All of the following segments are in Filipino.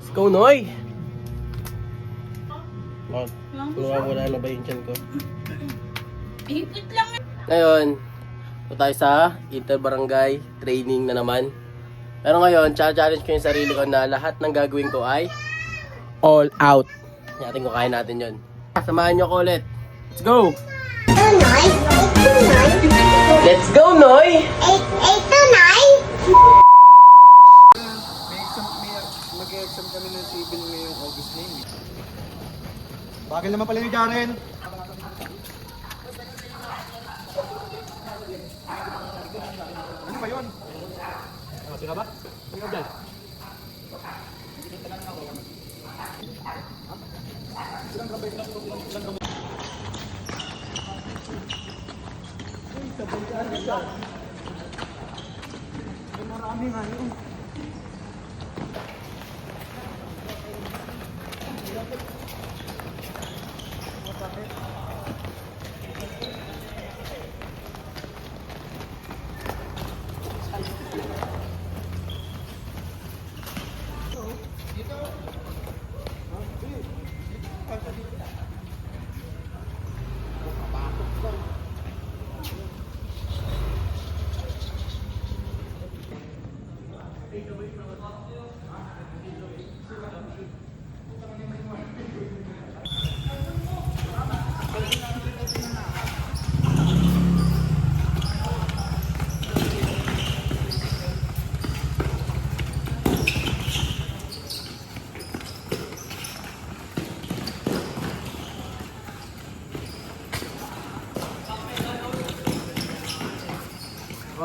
Ikaw, Noy! Oh, wala na ba yung tiyan ko? Higit lang. Ngayon, ito tayo sa inter-barangay training na naman. Pero ngayon, challenge ko yung sarili ko na lahat ng gagawin ko ay all out. Natin ko kaya natin yon. Samahan nyo ko ulit. Let's go! Let's go, Noy! Mag-exam kami ng civil ngayong August 9. Bakit naman pala ni Jaren? Ano ba yun? Sino ba? Sino ba dyan? Marami nga yun.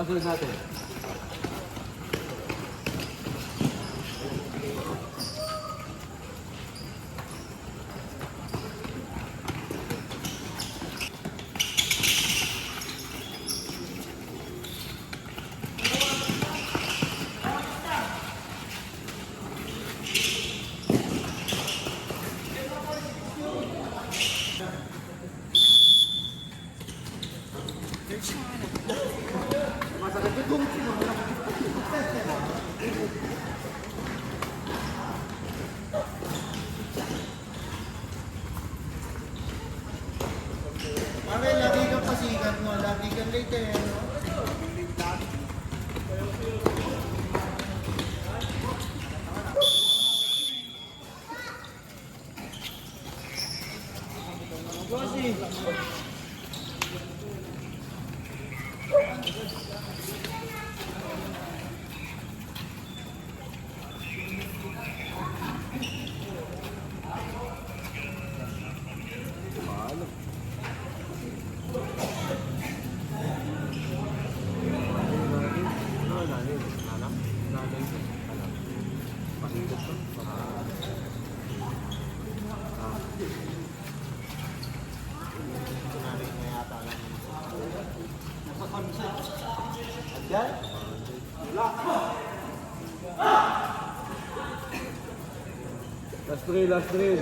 Sunod natin. Pare, lagi kang pasikat mo, lagi kang late eh, no? Last drill, last drill.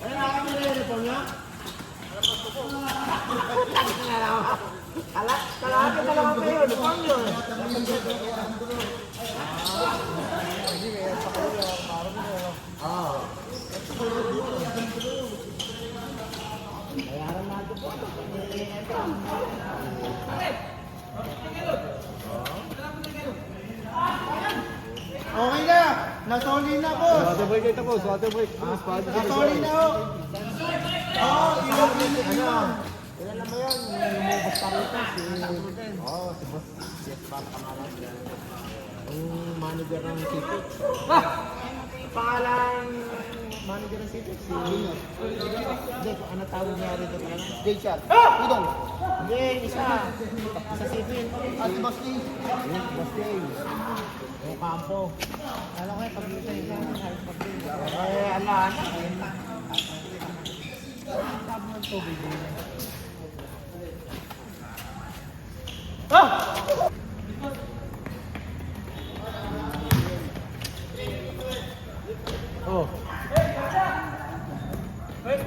Ano na kami nire-reform niya? Kalahati na lang kayo, reform yun. Okay na! Nasoli na po! Water break ito po, water break. Nasoli na po! Oo, ilang minutes na. Kailan mo yan? Lumabas pa rito si Boss Jetpar Kamaras. Ang manager ng Cipix. Pangalan manager ng Cipix? Si Junior. Hindi, ano tawag niya rito talaga? J-Shot. Udong. Hindi, isa. Isa Cipix. Si Boss Day. Boss Day. Yung kampo. Alam ko yung pag-isa isa. Ala. Tabo ng tubig. Oh. First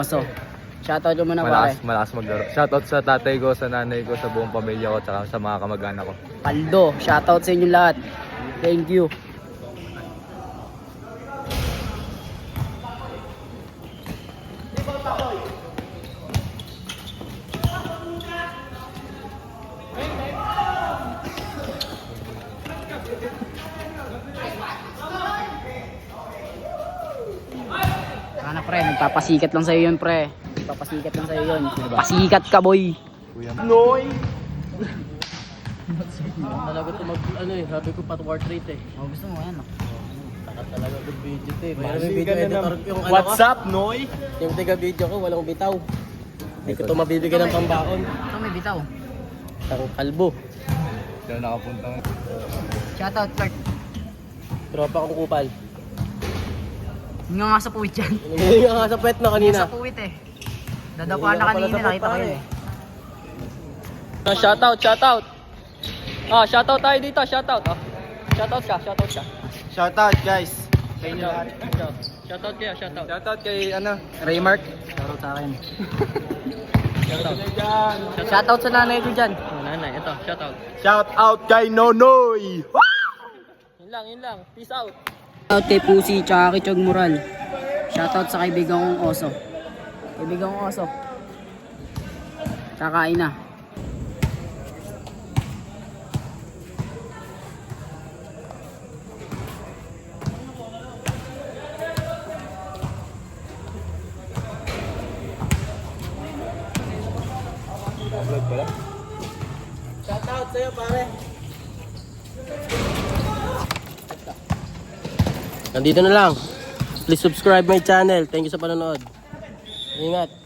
Oso. Shoutout mo muna pare. Malakas maglaro. Shoutout sa tatay ko, sa nanay ko, sa buong pamilya ko, tsaka sa mga kamag-anak ko. Paldo, shoutout sa inyo lahat. Thank you. Ano pre, nagpapasikat lang sa'yo yun pre. Nagpapasikat lang sa'yo yun. Pasikat ka boy. Noy! Talaga ito ano eh, sabi ko pat portrait eh. Oh, gusto mo yan. Taka talaga good video ito eh. Mayroon Basi video ka na editor naman. yung What's ko. up, Noy? Yung tiga video ko, walang bitaw. Hindi ko ito mabibigyan ng pambaon. Ito may bitaw. Ang kalbo. Sila nakapunta nga. Shoutout Clark. Tropa kong kupal. Nga nga sa puwit yan. Hindi nga sa pet na kanina. Sa puwit eh. Dadapa na kanina, nakita ko yun eh. Shoutout, shoutout. Ah, shoutout tayo dito, shoutout. Oh. Shoutout ka, shoutout ka. Shoutout guys. Shoutout kayo, shoutout. Shoutout kay, Raymark. Shoutout sa akin. Shoutout. Shoutout sa nanay ko dyan. Oh, nanay, ito, shoutout. Shoutout kay Nonoy! Yun lang. Peace out. Shoutout kay Pusi tsaka kay Chog Moral. Shoutout sa kaibigan kong Oso. Kaibigan kong Oso. Kakain na. Shoutout sa'yo, pare. Nandito na lang. Please subscribe my channel. Thank you sa panonood. Ingat.